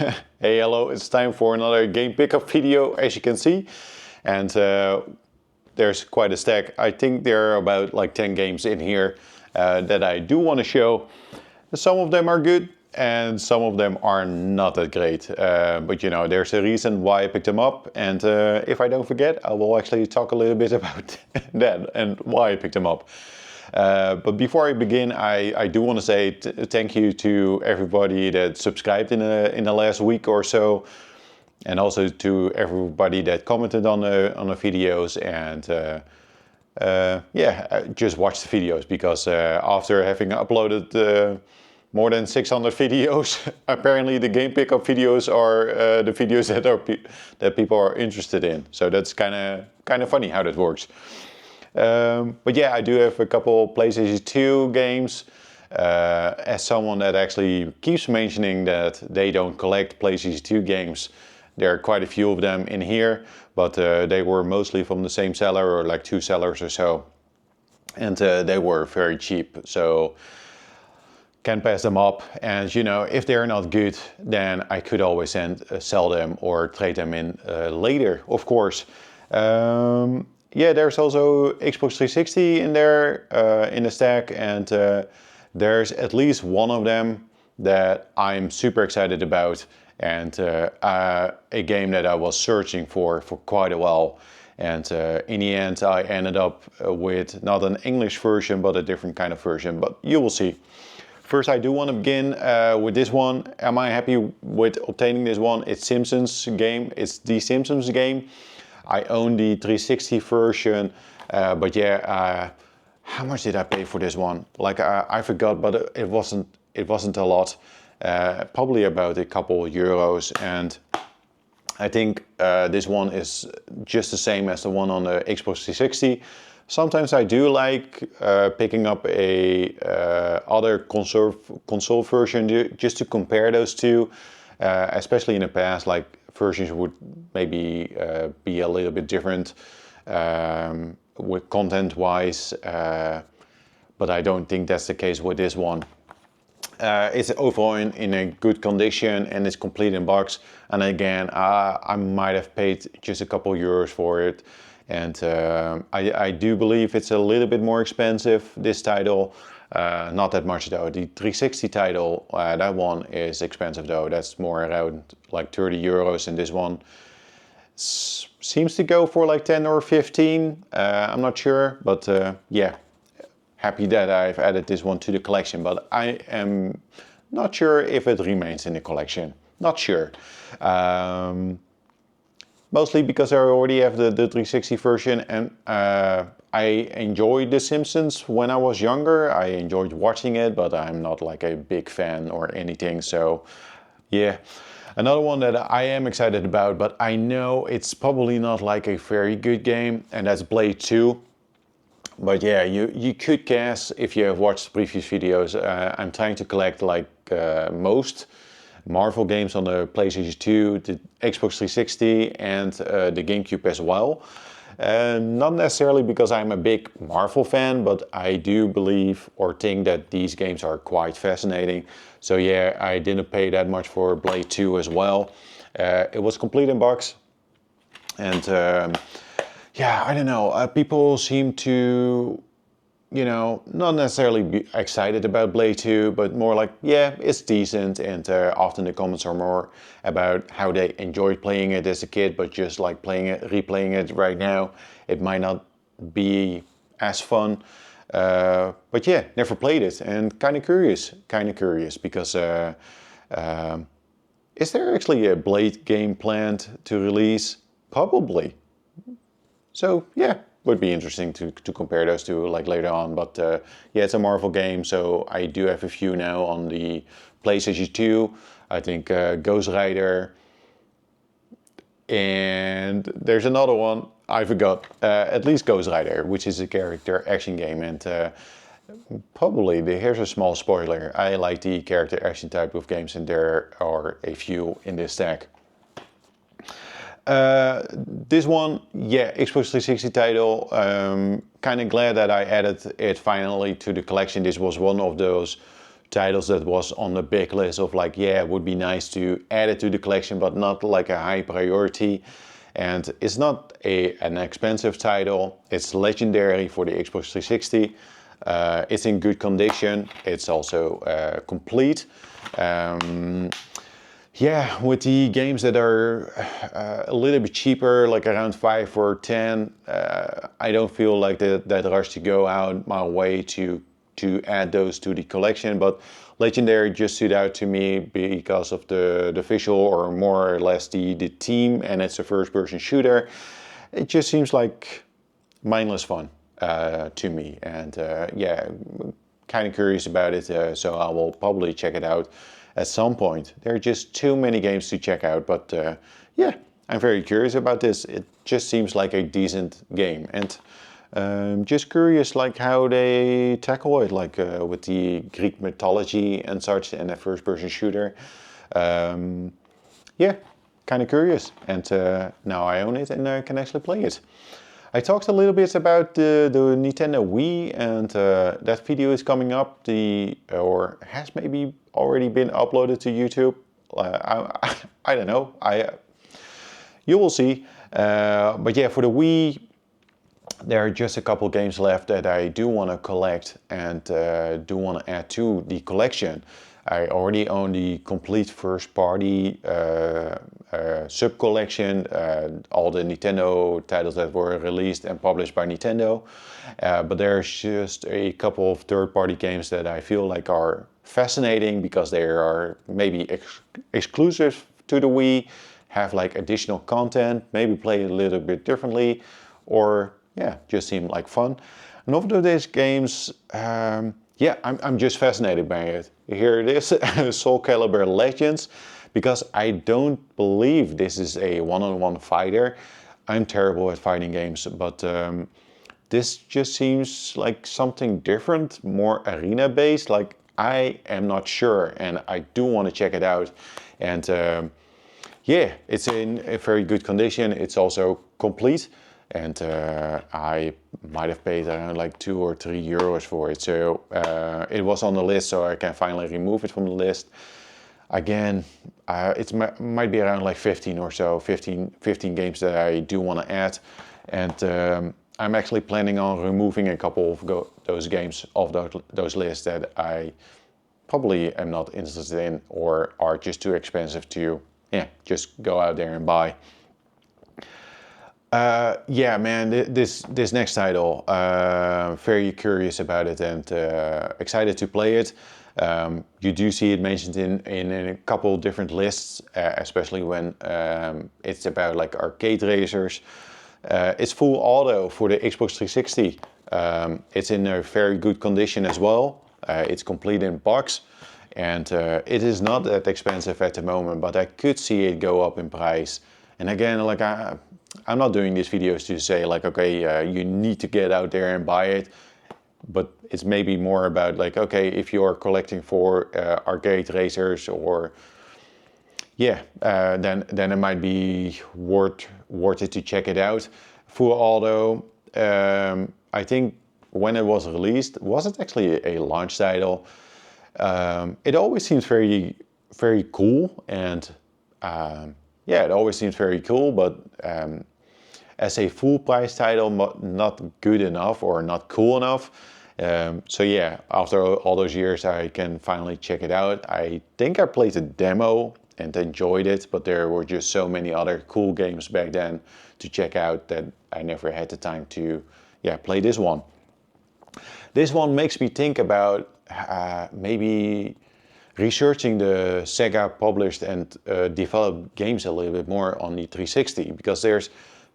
Hey, hello, it's time for another game pickup video, as you can see. And there's quite a stack. I think there are about like 10 games in here that I do want to show. Some of them are good and some of them are not that great. But you know, there's a reason why I picked them up. And if I don't forget, I will actually talk a little bit about that and why I picked them up. But before I begin, I do want to say thank you to everybody that subscribed in the last week or so, and also to everybody that commented on the videos and yeah, just watch the videos, because after having uploaded more than 600 videos, apparently the game pickup videos are the videos that people are interested in. So that's kind of funny how that works. But yeah, I do have a couple PlayStation 2 games. As someone that actually keeps mentioning that they don't collect PlayStation 2 games, there are quite a few of them in here, but they were mostly from the same seller, or like two sellers or so. And they were very cheap, so can pass them up. And you know, if they're not good, then I could always sell them or trade them in later, of course. Yeah, there's also Xbox 360 in there, in the stack, and there's at least one of them that I'm super excited about, and a game that I was searching for quite a while. And in the end, I ended up with not an English version, but a different kind of version, but you will see. First, I do want to begin with this one. Am I happy with obtaining this one? It's Simpsons game. It's the Simpsons game. I own the 360 version, but yeah, how much did I pay for this one? Like I forgot, but it wasn't a lot. Probably about a couple of euros, and I think this one is just the same as the one on the Xbox 360. Sometimes I do like picking up a other console version just to compare those two, especially in the past. Like versions would maybe be a little bit different with content-wise, but I don't think that's the case with this one. It's overall in a good condition and it's complete in box. And again, I might have paid just a couple euros for it. And I do believe it's a little bit more expensive, this title. Not that much though. The 360 title, that one is expensive though. That's more around like 30 euros, and this one seems to go for like 10 or 15. I'm not sure, but yeah. Happy that I've added this one to the collection, but I am not sure if it remains in the collection. Not sure. Mostly because I already have the 360 version, and I enjoyed The Simpsons when I was younger. I enjoyed watching it, but I'm not like a big fan or anything. So yeah. Another one that I am excited about, but I know it's probably not like a very good game, and that's Blade 2. But yeah, you could guess if you have watched previous videos. I'm trying to collect like most Marvel games on the PlayStation 2, the Xbox 360 and the GameCube as well. Not necessarily because I'm a big Marvel fan, but I do believe or think that these games are quite fascinating. So yeah, I didn't pay that much for Blade 2 as well. It was complete in box, and yeah, I don't know. People seem to, you know, not necessarily be excited about Blade 2, but more like, yeah, it's decent. And often the comments are more about how they enjoyed playing it as a kid, but just like replaying it right now, it might not be as fun. But yeah, never played it, and kind of curious because is there actually a Blade game planned to release? Probably. So yeah, would be interesting to compare those two like later on. But yeah, it's a Marvel game, so I do have a few now on the PlayStation 2. I think Ghost Rider, and there's another one I forgot. At least Ghost Rider, which is a character action game, and probably here's a small spoiler. I like the character action type of games, and there are a few in this stack. This one, yeah, Xbox 360 title. Kind of glad that I added it finally to the collection. This was one of those titles that was on the big list of like, yeah, it would be nice to add it to the collection, but not like a high priority. And it's not an expensive title. It's legendary for the Xbox 360. It's in good condition. It's also complete. Yeah, with the games that are a little bit cheaper, like around 5 or 10, I don't feel like that rush to go out my way to add those to the collection. But Legendary just stood out to me because of the visual, or more or less the theme, and it's a first-person shooter. It just seems like mindless fun to me, and yeah, kind of curious about it, so I will probably check it out at some point. There are just too many games to check out, but yeah, I'm very curious about this. It just seems like a decent game, and just curious like how they tackle it, like with the Greek mythology and such, and a first-person shooter. Yeah, kind of curious, and now I own it and I can actually play it. I talked a little bit about the Nintendo Wii, and that video is coming up, or has maybe already been uploaded to YouTube. I don't know. You will see. But yeah, for the Wii, there are just a couple games left that I do want to collect and do want to add to the collection. I already own the complete first-party sub-collection, all the Nintendo titles that were released and published by Nintendo. But there's just a couple of third-party games that I feel like are fascinating because they are maybe exclusive to the Wii, have like additional content, maybe play it a little bit differently, or yeah, just seem like fun. And of these games, yeah, I'm just fascinated by it. Here it is, Soul Calibur Legends, because I don't believe this is a one-on-one fighter. I'm terrible at fighting games, but this just seems like something different, more arena-based. Like, I am not sure, and I do want to check it out. And yeah, it's in a very good condition. It's also complete. And I might have paid around like €2 or €3 for it. So it was on the list, so I can finally remove it from the list. Again, it might be around like 15 or so, 15 games that I do want to add. And I'm actually planning on removing a couple of those games off those lists that I probably am not interested in, or are just too expensive to, yeah, just go out there and buy. Yeah, man, this next title, very curious about it and excited to play it. You do see it mentioned in a couple different lists, especially when it's about like arcade racers. It's full auto for the Xbox 360. It's in a very good condition as well. It's complete in box, and it is not that expensive at the moment, but I could see it go up in price. And again, like I'm not doing these videos to say like, okay, you need to get out there and buy it, but it's maybe more about like, okay, if you're collecting for arcade racers, or yeah, then it might be worth it to check it out. Full auto, I think when it was released, was it actually a launch title? It always seems very, very cool, and yeah, it always seems very cool, but as a full price title, not good enough or not cool enough. So yeah, after all those years, I can finally check it out. I think I played a demo and enjoyed it, but there were just so many other cool games back then to check out that I never had the time to, yeah, play this one. This one makes me think about maybe researching the Sega published and developed games a little bit more on the 360, because there's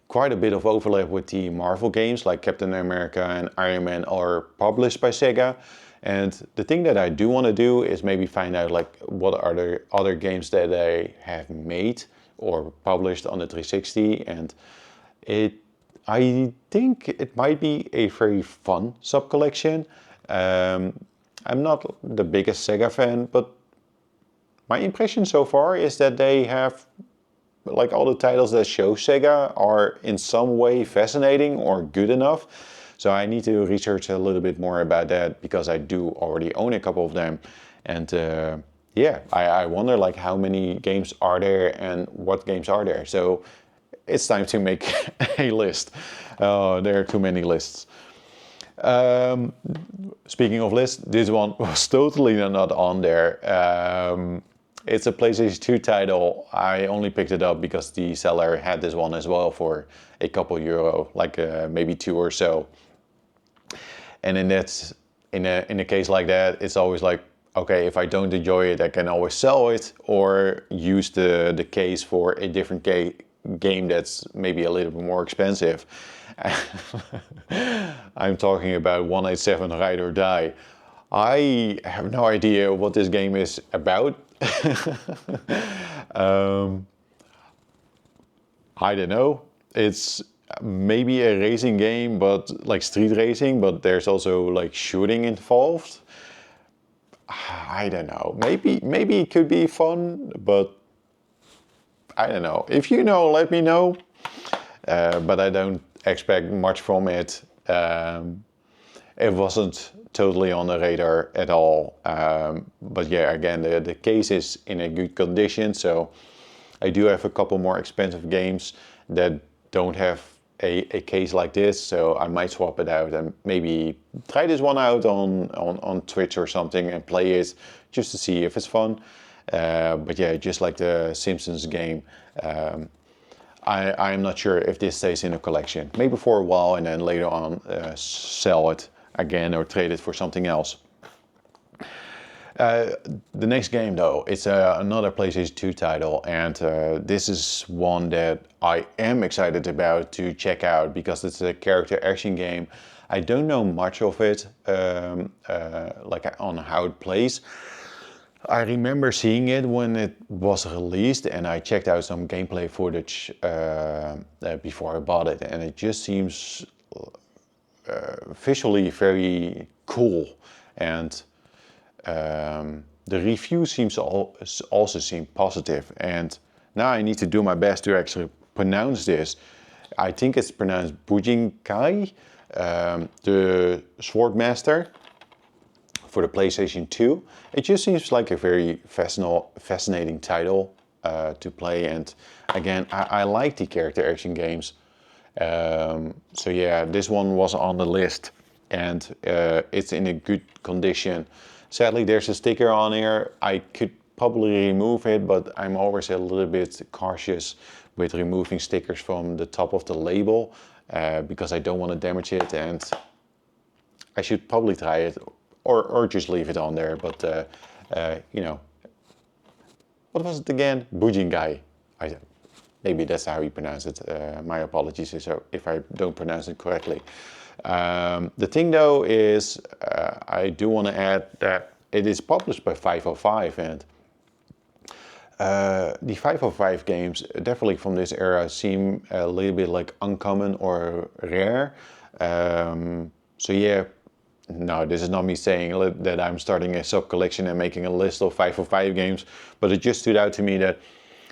quite a bit of overlap with the Marvel games, like Captain America and Iron Man are published by Sega. And the thing that I do want to do is maybe find out like what are the other games that they have made or published on the 360, and I think it might be a very fun sub-collection. I'm not the biggest Sega fan, but my impression so far is that they have, like, all the titles that show Sega are in some way fascinating or good enough. So I need to research a little bit more about that, because I do already own a couple of them. And yeah, I wonder like how many games are there and what games are there. So it's time to make a list. There are too many lists. Speaking of lists, this one was totally not on there. It's a PlayStation 2 title. I only picked it up because the seller had this one as well for a couple euro, like maybe 2 or so. And in a case like that, it's always like, okay, if I don't enjoy it, I can always sell it or use the case for a different game that's maybe a little bit more expensive. I'm talking about 187 Ride or Die. I have no idea what this game is about. I don't know. It's maybe a racing game, but like street racing, but there's also like shooting involved. I don't know. Maybe it could be fun, but I don't know. If you know, let me know. But I don't expect much from it. It wasn't totally on the radar at all. But yeah, again, the case is in a good condition. So I do have a couple more expensive games that don't have a case like this. So I might swap it out and maybe try this one out on Twitch or something and play it just to see if it's fun. But yeah, just like the Simpsons game, I'm not sure if this stays in a collection. Maybe for a while and then later on sell it again or trade it for something else. The next game though, it's another PlayStation 2 title, and this is one that I am excited about to check out because it's a character action game. I don't know much of it, like on how it plays. I remember seeing it when it was released and I checked out some gameplay footage before I bought it, and it just seems visually very cool, and the review seems also seem positive. And now I need to do my best to actually pronounce this. I think it's pronounced Bujinkai, the Swordmaster for the PlayStation 2. It just seems like a very fascinating title to play, and again, I like the character action games. So yeah, this one was on the list, and it's in a good condition. Sadly, there's a sticker on here. I could probably remove it, but I'm always a little bit cautious with removing stickers from the top of the label because I don't want to damage it, and I should probably try it or just leave it on there. But you know, what was it again? Bujingai. Maybe that's how you pronounce it. My apologies if I don't pronounce it correctly. The thing though is, I do want to add that it is published by 505, and the 505 games, definitely from this era, seem a little bit like uncommon or rare. So yeah, no, this is not me saying that I'm starting a sub-collection and making a list of 505 games, but it just stood out to me that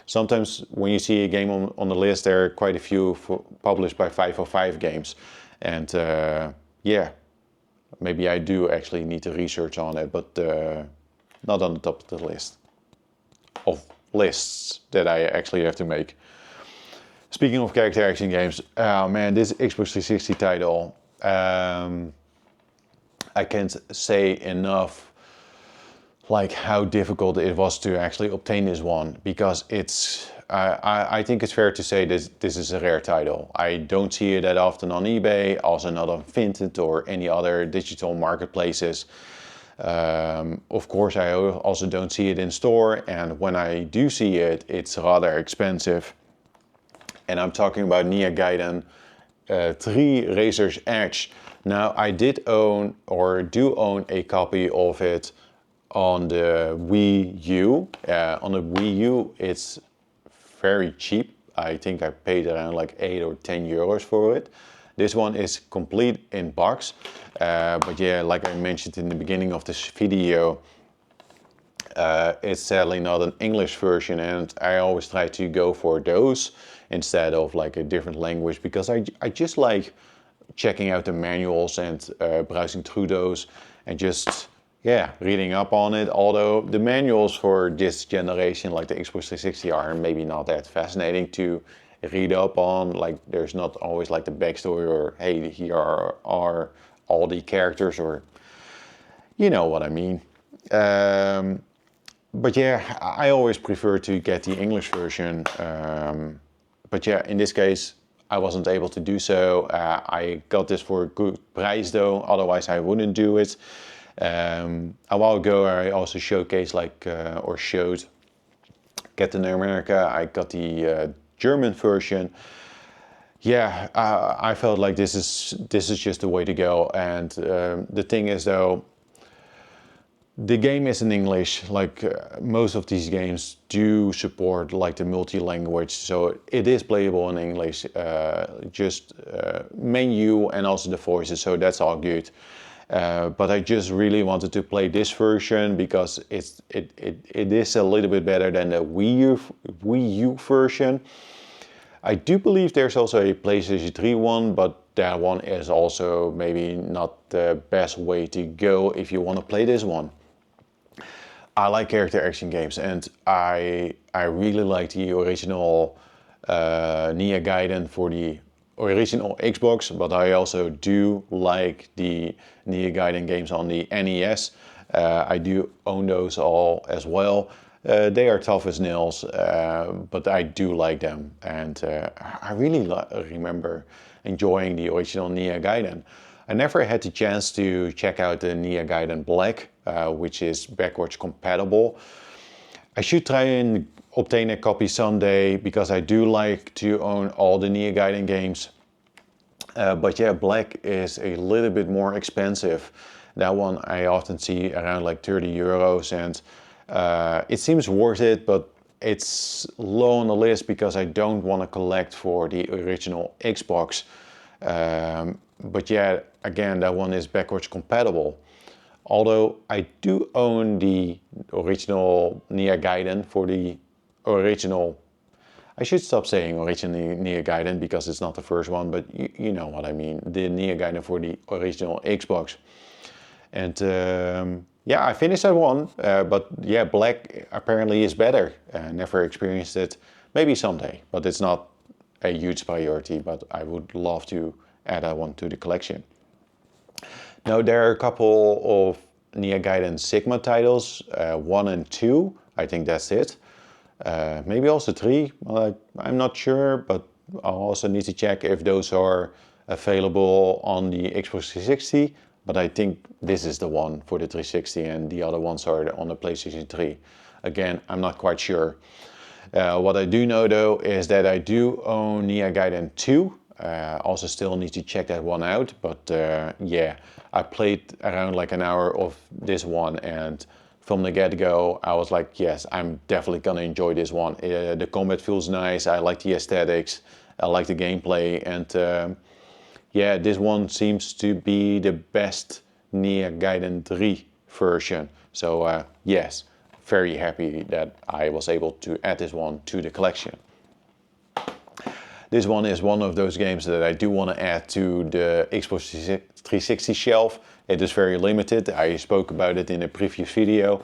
sometimes when you see a game on the list, there are quite a few published by 505 games. And yeah, maybe I do actually need to research on it, but not on the top of the list of lists that I actually have to make. Speaking of character action games, man, this Xbox 360 title, I can't say enough like how difficult it was to actually obtain this one, because it's I think it's fair to say this is a rare title. I don't see it that often on eBay, also not on Vinted or any other digital marketplaces. Of course, I also don't see it in store, and when I do see it, it's rather expensive. And I'm talking about Ninja Gaiden 3 Razor's Edge. Now, I did own or do own a copy of it on the Wii U. On the Wii U, it's very cheap. I think I paid around like 8 or 10 euros for it. This one is complete in box. But yeah, like I mentioned in the beginning of this video, it's sadly not an English version, and I always try to go for those instead of like a different language, because I just like checking out the manuals and browsing through those and just yeah, reading up on it. Although the manuals for this generation, like the Xbox 360, are maybe not that fascinating to read up on. Like, there's not always like the backstory, or hey, here are all the characters, or you know what I mean. But yeah, I always prefer to get the English version. But yeah, in this case, I wasn't able to do so. I got this for a good price though, otherwise I wouldn't do it. A while ago I also showcased or showed Captain America. I got the German version. Yeah, I felt like this is just the way to go. And the thing is though, the game is in English. Like most of these games do support like the multi-language, so it is playable in English. Just menu and also the voices, so that's all good. But I just really wanted to play this version because it is a little bit better than the Wii U version. I do believe there's also a PlayStation 3 one, but that one is also maybe not the best way to go if you want to play this one. I like character action games, and I really like the original Ninja Gaiden for the original Xbox, but I also do like the Ninja Gaiden games on the NES. I do own those all as well. They are tough as nails, but I do like them, and I really remember enjoying the original Ninja Gaiden. I never had the chance to check out the Ninja Gaiden Black, which is backwards compatible. I should try and obtain a copy someday because I do like to own all the Ninja Gaiden games. But yeah, Black is a little bit more expensive. That one I often see around like 30 euros, and it seems worth it, but it's low on the list because I don't want to collect for the original Xbox. But yeah, again, that one is backwards compatible. Although I do own the original Ninja Gaiden for the original. I should stop saying original Ninja Gaiden because it's not the first one, but you know what I mean. The Ninja Gaiden for the original Xbox. And yeah, I finished that one, but yeah, Black apparently is better. Never experienced it. Maybe someday, but it's not a huge priority, but I would love to add that one to the collection. Now there are a couple of Ninja Gaiden Sigma titles, 1 and 2, I think that's it. Maybe also 3, I'm not sure, but I'll also need to check if those are available on the Xbox 360. But I think this is the one for the 360 and the other ones are on the PlayStation 3. Again, I'm not quite sure. What I do know though is that I do own Ninja Gaiden 2. Also still need to check that one out, but yeah, I played around like an hour of this one, and from the get-go I was like, yes, I'm definitely gonna enjoy this one. The combat feels nice, I like the aesthetics, I like the gameplay, and yeah, this one seems to be the best Ninja Gaiden 3 version. So yes, very happy that I was able to add this one to the collection. This one is one of those games that I do want to add to the Xbox 360 shelf. It is very limited. I spoke about it in a previous video.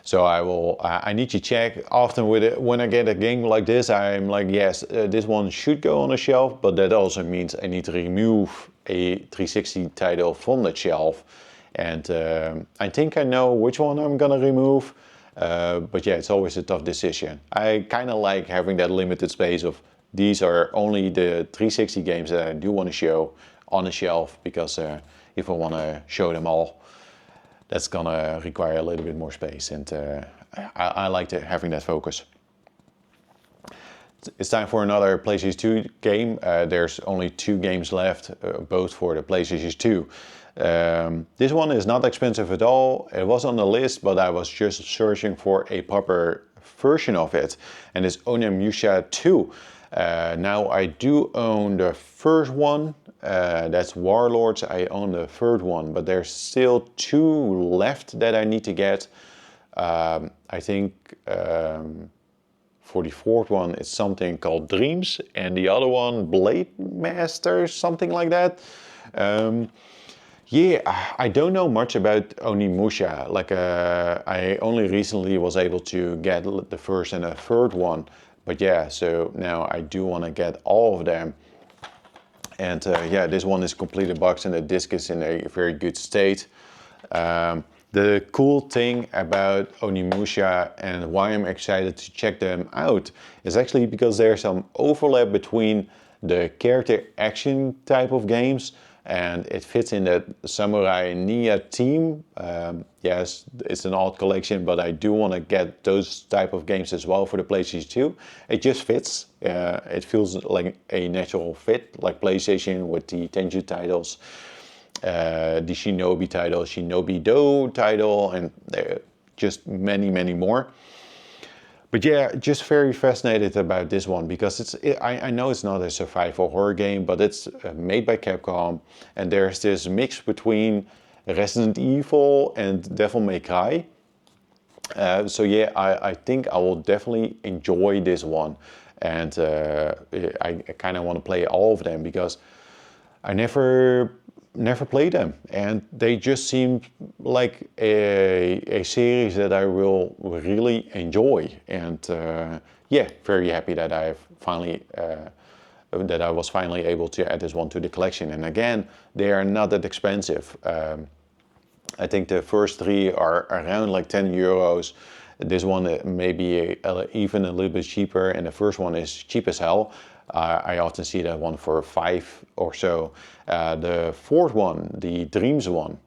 So I need to check. Often when I get a game like this, I'm like, yes, this one should go on a shelf, but that also means I need to remove a 360 title from the shelf. And I think I know which one I'm gonna remove. But yeah, it's always a tough decision. I kind of like having that limited space of these are only the 360 games that I do want to show on the shelf, because if I want to show them all, that's gonna require a little bit more space, and I like having that focus. It's time for another PlayStation 2 game. There's only 2 games left, both for the PlayStation 2. This one is not expensive at all. It was on the list, but I was just searching for a proper version of it, and it's Onimusha 2. Now I do own the first one, that's Warlords. I own the third one, but there's still 2 left that I need to get. I think for the fourth one it's something called Dreams, and the other one Blade Master, something like that. Yeah, I don't know much about Onimusha. Like, I only recently was able to get the first and a third one. But yeah, so now I do want to get all of them. And yeah, this one is completely boxed and the disc is in a very good state. The cool thing about Onimusha and why I'm excited to check them out is actually because there's some overlap between the character action type of games and it fits in that Samurai Nia theme. Yes, it's an odd collection, but I do want to get those type of games as well for the PlayStation 2. It just fits. It feels like a natural fit, like PlayStation with the Tenchu titles, the Shinobi title, Shinobi Do title, and just many, many more. But yeah, just very fascinated about this one because I know it's not a survival horror game, but it's made by Capcom, and there's this mix between Resident Evil and Devil May Cry. So yeah, I think I will definitely enjoy this one, and I kind of want to play all of them because I never played them, and they just seem like a series that I will really enjoy. And yeah, very happy that I was finally able to add this one to the collection. And again, they are not that expensive. I think the first three are around like 10 euros. This one may be even a little bit cheaper, and the first one is cheap as hell. I often see that one for 5 or so. The fourth one, the Dreams one,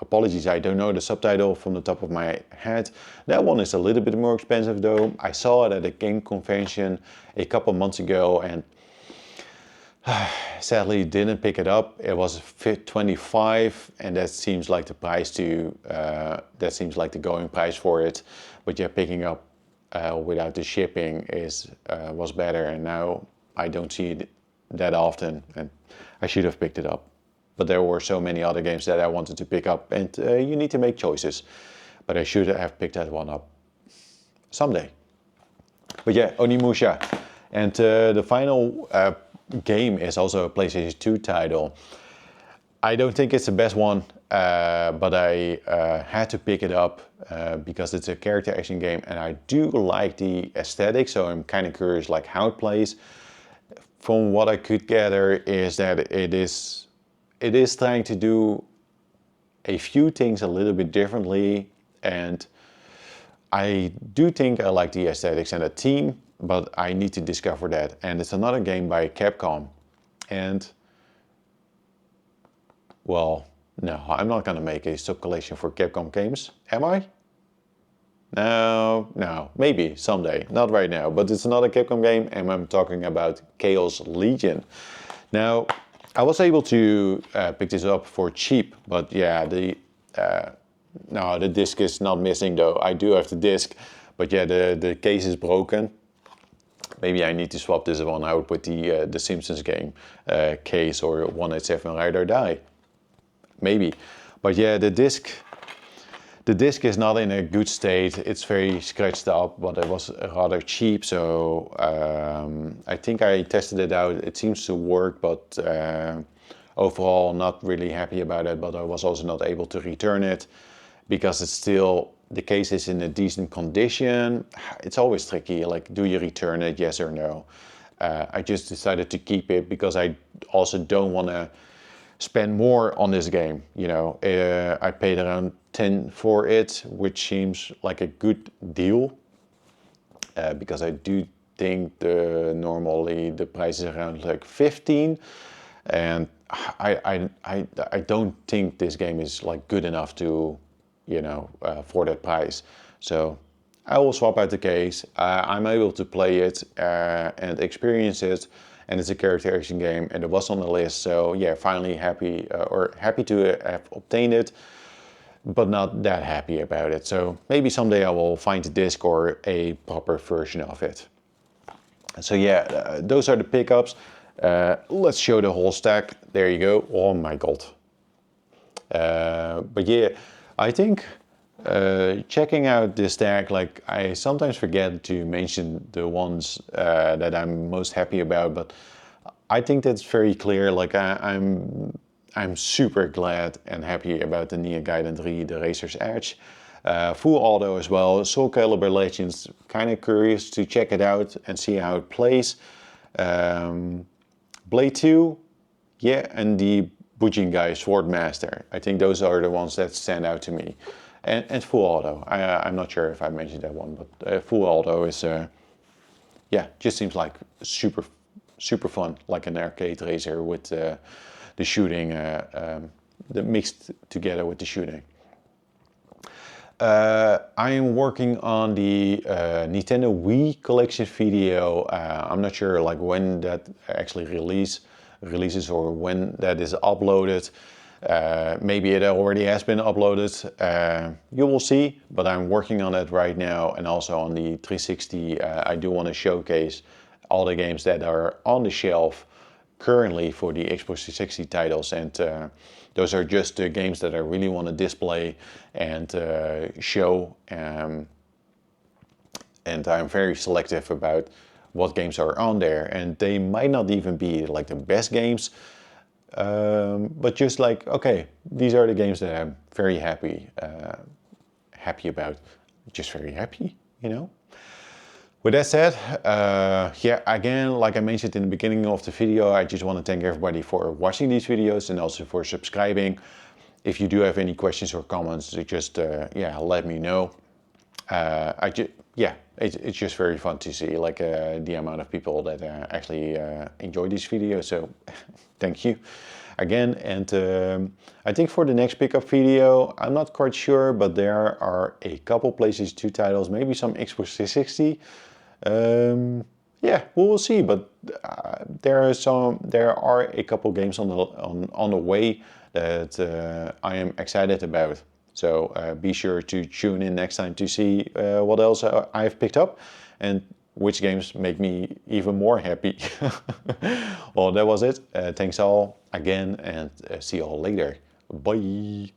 apologies, I don't know the subtitle from the top of my head. That one is a little bit more expensive though. I saw it at a game convention a couple months ago, and sadly didn't pick it up. It was 25, and that seems like the price that seems like the going price for it. But yeah, picking up without the shipping was better, and now I don't see it that often, and I should have picked it up. But there were so many other games that I wanted to pick up, and you need to make choices. But I should have picked that one up someday. But yeah, Onimusha. And the final game is also a PlayStation 2 title. I don't think it's the best one, but I had to pick it up because it's a character action game, and I do like the aesthetic, so I'm kind of curious like how it plays. From what I could gather is that it is trying to do a few things a little bit differently, and I do think I like the aesthetics and the theme, but I need to discover that. And it's another game by Capcom, and well, no, I'm not gonna make a sub-collection for Capcom games, am I? No, maybe someday, not right now, but it's another Capcom game, and I'm talking about Chaos Legion. Now, I was able to pick this up for cheap, but yeah, no, the disc is not missing though. I do have the disc, but yeah, the case is broken. Maybe I need to swap this one out with the Simpsons game case or 187 Ride or Die. Maybe, but yeah, the disc is not in a good state. It's very scratched up, but it was rather cheap, so I think I tested it out. It seems to work, but overall not really happy about it. But I was also not able to return it because the case is in a decent condition. It's always tricky, like do you return it, yes or no? I just decided to keep it because I also don't want to spend more on this game. You know, I paid around 10 for it, which seems like a good deal because I do think normally the price is around like 15, and I don't think this game is like good enough to, you know, for that price. So I will swap out the case. I'm able to play it and experience it, and it's a character action game, and it was on the list. So yeah, finally happy to have obtained it, but not that happy about it. So maybe someday I will find a disc or a proper version of it. So yeah, those are the pickups. Let's show the whole stack. There you go. Oh my god. But yeah, I think checking out this stack, like I sometimes forget to mention the ones that I'm most happy about, but I think that's very clear. Like I'm super glad and happy about the Ninja Gaiden 3, The Razor's Edge. Full auto as well, Soul Calibur Legends, kind of curious to check it out and see how it plays. Blade 2, yeah, and the Bujingai Swordmaster. I think those are the ones that stand out to me. And full auto. I'm not sure if I mentioned that one, but full auto is, yeah, just seems like super fun, like an arcade racer with the shooting, the mixed together with the shooting. I am working on the Nintendo Wii collection video. I'm not sure like when that actually releases or when that is uploaded. Maybe it already has been uploaded. You will see, but I'm working on it right now. And also on the 360, I do want to showcase all the games that are on the shelf currently for the Xbox 360 titles, and those are just the games that I really want to display and show. And I'm very selective about what games are on there, and they might not even be like the best games, but just like, okay, these are the games that I'm very happy about, just very happy, you know. With that said, yeah, again, like I mentioned in the beginning of the video, I just want to thank everybody for watching these videos and also for subscribing. If you do have any questions or comments, just yeah, let me know. Yeah, it's just very fun to see like the amount of people that actually enjoy these videos. So thank you again. And I think for the next pickup video, I'm not quite sure, but there are a couple PlayStation 2 titles, maybe some Xbox 360. Yeah, we will see. But there are a couple games on the way that I am excited about. So be sure to tune in next time to see what else I've picked up and which games make me even more happy. Well, that was it. Thanks all again, and see you all later. Bye.